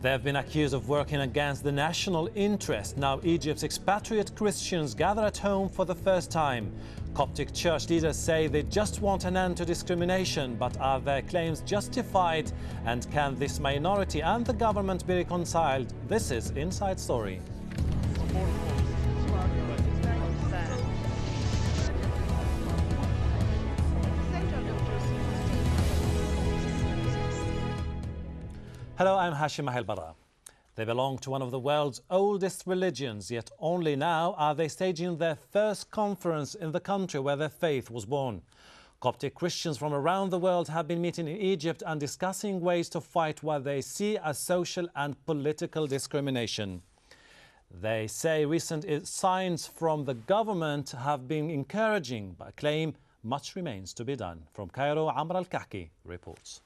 They have been accused of working against the national interest. Now Egypt's expatriate Christians gather at home for the first time. Coptic church leaders say they just want an end to discrimination, but are their claims justified? And can this minority and the government be reconciled? This is Inside Story. Hello, I'm Hashim Mahel-Bara. They belong to one of the world's oldest religions, yet only now are they staging their first conference in the country where their faith was born. Coptic Christians from around the world have been meeting in Egypt and discussing ways to fight what they see as social and political discrimination. They say recent signs from the government have been encouraging, but claim much remains to be done. From Cairo, Amr Al-Kahki reports.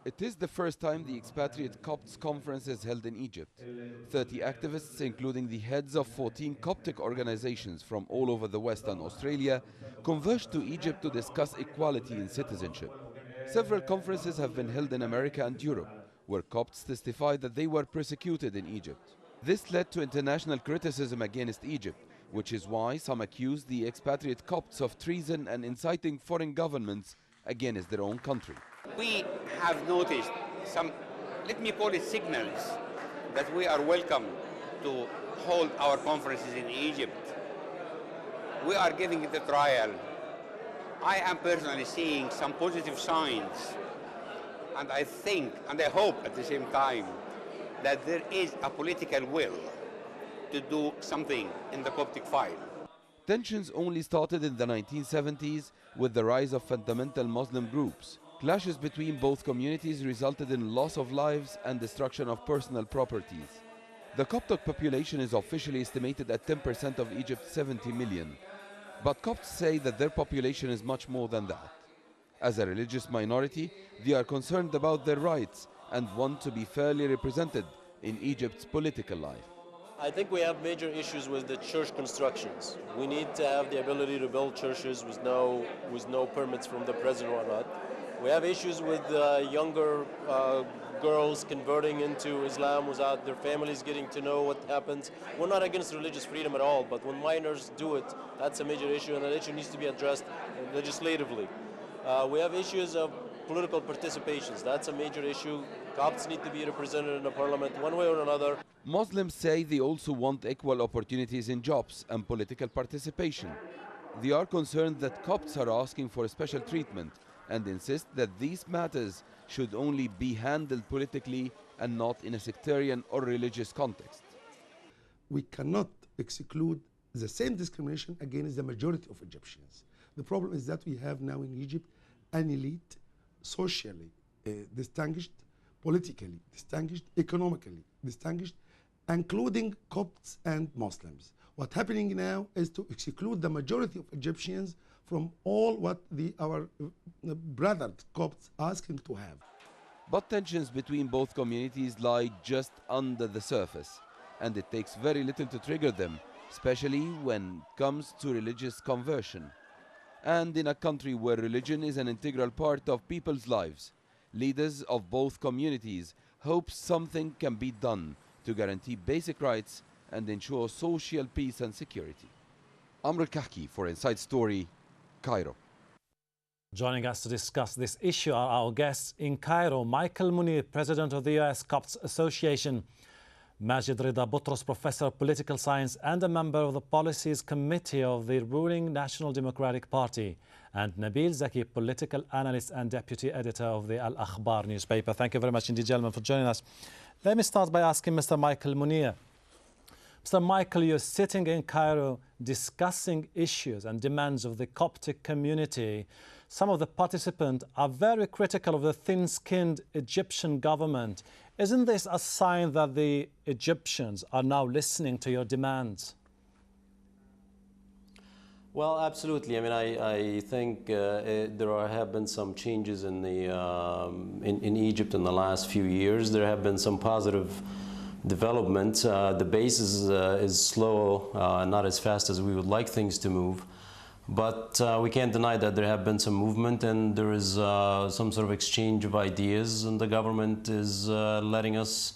It is the first time the Expatriate Copts conference is held in Egypt. 30 activists, including the heads of 14 Coptic organizations from all over the West and Australia, converged to Egypt to discuss equality in citizenship. Several conferences have been held in America and Europe, where Copts testified that they were persecuted in Egypt. This led to international criticism against Egypt, which is why some accuse the Expatriate Copts of treason and inciting foreign governments against their own country. We have noticed some, let me call it signals, that we are welcome to hold our conferences in Egypt. We are giving it a trial. I am personally seeing some positive signs, and I think, and I hope at the same time, that there is a political will to do something in the Coptic file. Tensions only started in the 1970s with the rise of fundamental Muslim groups. Clashes between both communities resulted in loss of lives and destruction of personal properties. The Coptic population is officially estimated at 10% of Egypt's 70 million. But Copts say that their population is much more than that. As a religious minority, they are concerned about their rights and want to be fairly represented in Egypt's political life. I think we have major issues with the church constructions. We need to have the ability to build churches with no permits from the president or whatnot. We have issues with younger girls converting into Islam without their families getting to know what happens. We're not against religious freedom at all, but when minors do it, that's a major issue, and that issue needs to be addressed legislatively. We have issues of political participations. That's a major issue. Copts need to be represented in the parliament one way or another. Muslims say they also want equal opportunities in jobs and political participation. They are concerned that Copts are asking for special treatment and insist that these matters should only be handled politically and not in a sectarian or religious context. We cannot exclude the same discrimination against the majority of Egyptians. The problem is that we have now in Egypt an elite, socially distinguished, politically distinguished, economically distinguished, including Copts and Muslims. What's happening now is to exclude the majority of Egyptians from all what our brother Copts asking to have. But tensions between both communities lie just under the surface, and it takes very little to trigger them, especially when it comes to religious conversion. And in a country where religion is an integral part of people's lives, leaders of both communities hope something can be done to guarantee basic rights and ensure social peace and security. Amr Al-Kahki for Inside Story, Cairo. Joining us to discuss this issue are our guests in Cairo, Michael Munir, President of the U.S. Copts Association, Majid Rida Boutros, Professor of Political Science and a member of the Policies Committee of the ruling National Democratic Party, and Nabil Zaki, Political Analyst and Deputy Editor of the Al-Akhbar newspaper. Thank you very much indeed, gentlemen, for joining us. Let me start by asking Mr. Michael Munir. Mr. Michael, you're sitting in Cairo discussing issues and demands of the Coptic community. Some of the participants are very critical of the thin-skinned Egyptian government. Isn't this a sign that the Egyptians are now listening to your demands? Well, absolutely. I mean, I think there have been some changes in in Egypt in the last few years. There have been some positive development. The base is slow, not as fast as we would like things to move. But we can't deny that there have been some movement, and there is some sort of exchange of ideas, and the government is letting us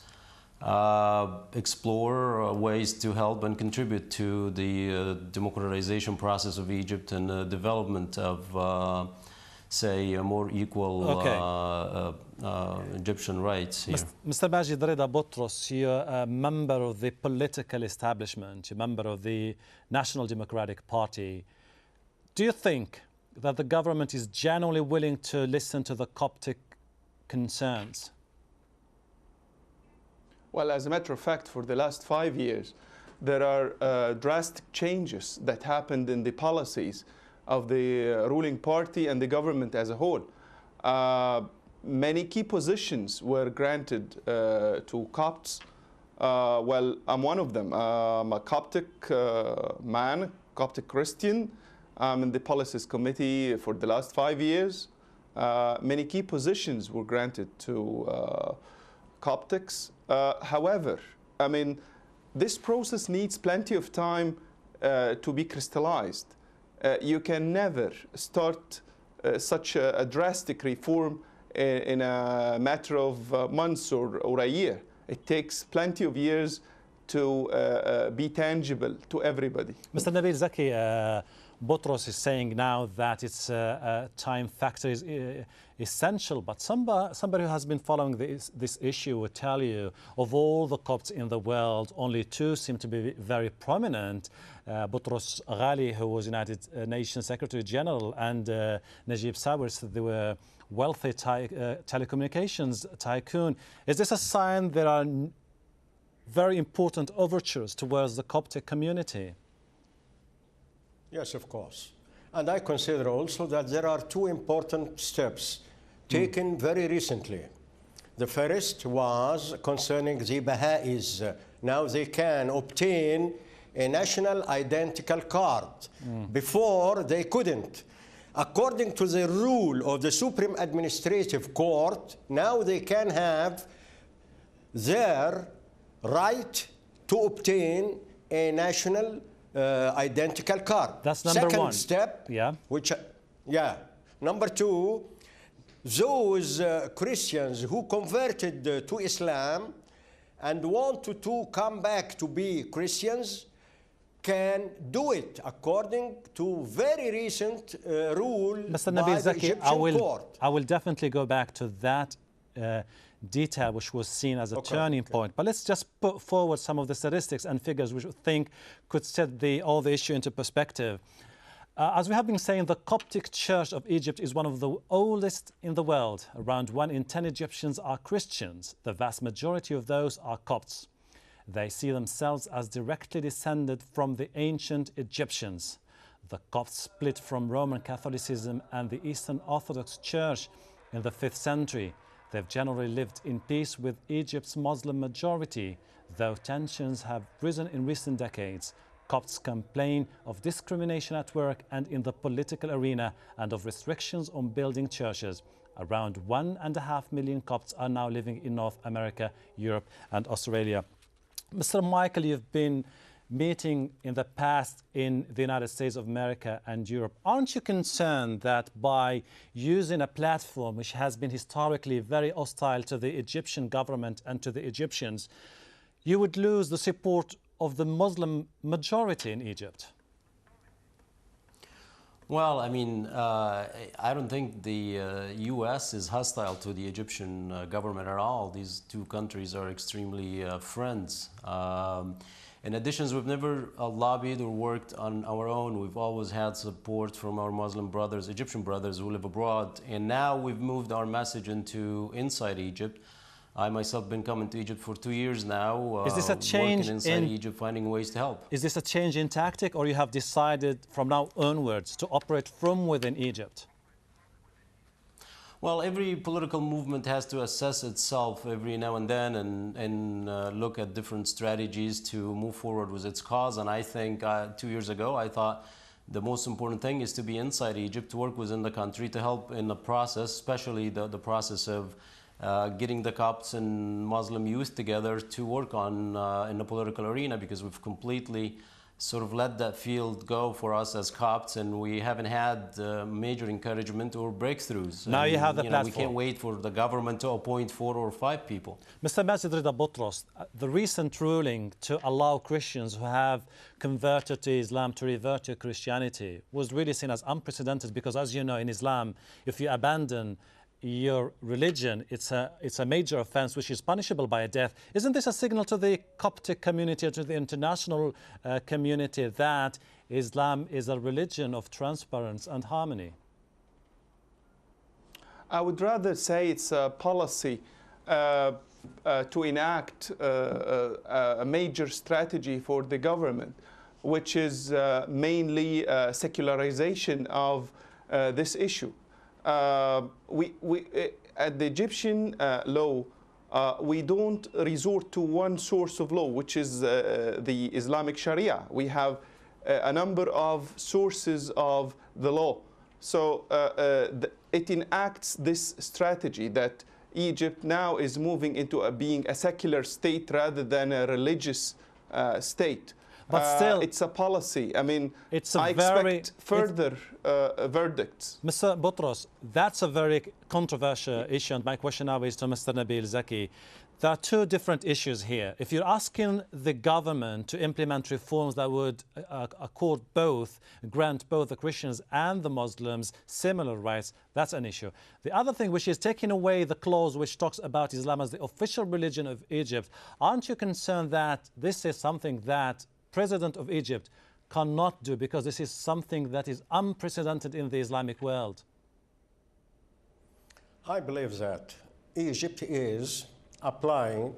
explore ways to help and contribute to the democratization process of Egypt and the development of, say, a more equal Egyptian rights here. Mr. Majid Reda Botros, you're a member of the political establishment, you're a member of the National Democratic Party. Do you think that the government is genuinely willing to listen to the Coptic concerns? Well, as a matter of fact, for the last 5 years, there are drastic changes that happened in the policies of the ruling party and the government as a whole. Many key positions were granted to Copts. Well, I'm one of them. I'm a Coptic man, Coptic Christian. I'm in the Policies Committee for the last 5 years. Many key positions were granted to Coptics. However, I mean, this process needs plenty of time to be crystallized. You can never start such a drastic reform in a matter of months or a year. It takes plenty of years to be tangible to everybody. Mr. Nabil Zaki, Botros is saying now that it's time factor is essential, but somebody who has been following this issue will tell you of all the Copts in the world, only two seem to be very prominent. Butros Ghali, who was United Nations Secretary General, and Najib Sawers, they were wealthy telecommunications tycoon. Is this a sign there are very important overtures towards the Coptic community? Yes, of course. And I consider also that there are two important steps taken very recently. The first was concerning the Baha'is. Now they can obtain a national identical card. Before they couldn't. According to the rule of the Supreme Administrative Court, now they can have their right to obtain a national identical card. That's number one. Second step, yeah. Number two, those Christians who converted to Islam and wanted to come back to be Christians can do it according to very recent rule Mr. by Nabil the Zaki, Egyptian court. I will definitely go back to that detail which was seen as a turning point. But let's just put forward some of the statistics and figures which we think could set all the issue into perspective. As we have been saying, the Coptic Church of Egypt is one of the oldest in the world. Around 1 in 10 Egyptians are Christians. The vast majority of those are Copts. They see themselves as directly descended from the ancient Egyptians. The Copts split from Roman Catholicism and the Eastern Orthodox Church in the 5th century. They've generally lived in peace with Egypt's Muslim majority, though tensions have risen in recent decades. Copts complain of discrimination at work and in the political arena and of restrictions on building churches. Around 1.5 million Copts are now living in North America, Europe and Australia. Mr. Michael, you've been meeting in the past in the United States of America and Europe. Aren't you concerned that by using a platform which has been historically very hostile to the Egyptian government and to the Egyptians, you would lose the support of the Muslim majority in Egypt? Well, I mean, I don't think the U.S. is hostile to the Egyptian government at all. These two countries are extremely friends. In addition, we've never lobbied or worked on our own. We've always had support from our Muslim brothers, Egyptian brothers who live abroad. And now we've moved our message into inside Egypt. I myself been coming to Egypt for 2 years now. Is this a change inside Egypt, finding ways to help? Is this a change in tactic, or you have decided from now onwards to operate from within Egypt? Well, every political movement has to assess itself every now and then and look at different strategies to move forward with its cause. And I think 2 years ago, I thought the most important thing is to be inside Egypt, to work within the country, to help in the process, especially the process of getting the Copts and Muslim youth together to work on in the political arena, because we've completely sort of let that field go for us as Copts, and we haven't had major encouragement or breakthroughs. Now you have the platform. We can't wait for the government to appoint 4 or 5 people. Mr. Majid Rida Butros, the recent ruling to allow Christians who have converted to Islam to revert to Christianity was really seen as unprecedented because, as you know, in Islam, if you abandon your religion, it's a major offense which is punishable by death. Isn't this a signal to the Coptic community, to the international community, that Islam is a religion of transparency and harmony? I would rather say it's a policy to enact a major strategy for the government, which is mainly secularization of this issue. At the Egyptian law, we don't resort to one source of law, which is the Islamic Sharia. We have a number of sources of the law. So it enacts this strategy that Egypt now is moving into being a secular state rather than a religious state. But still, it's a policy. I mean, I expect further verdicts. Mr. Butros, that's a very controversial issue, and my question now is to Mr. Nabil Zaki. There are two different issues here. If you're asking the government to implement reforms that would grant both the Christians and the Muslims similar rights, that's an issue. The other thing, which is taking away the clause which talks about Islam as the official religion of Egypt, aren't you concerned that this is something that President of Egypt cannot do because this is something that is unprecedented in the Islamic world? I believe that Egypt is applying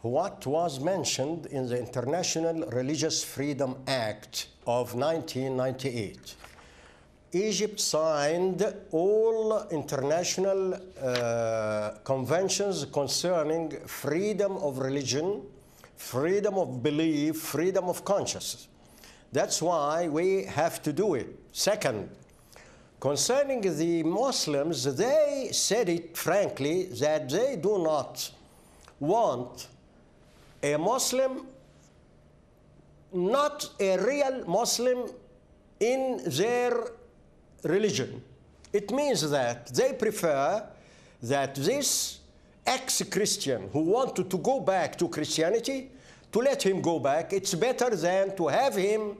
what was mentioned in the International Religious Freedom Act of 1998. Egypt signed all international conventions concerning freedom of religion, freedom of belief, freedom of conscience. That's why we have to do it. Second, concerning the Muslims, they said it frankly that they do not want a Muslim, not a real Muslim in their religion. It means that they prefer that this ex-Christian who wanted to go back to Christianity, to let him go back. It's better than to have him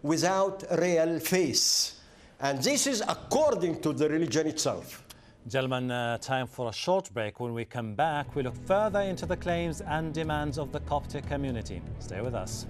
without real faith. And this is according to the religion itself. Gentlemen, time for a short break. When we come back, we look further into the claims and demands of the Coptic community. Stay with us.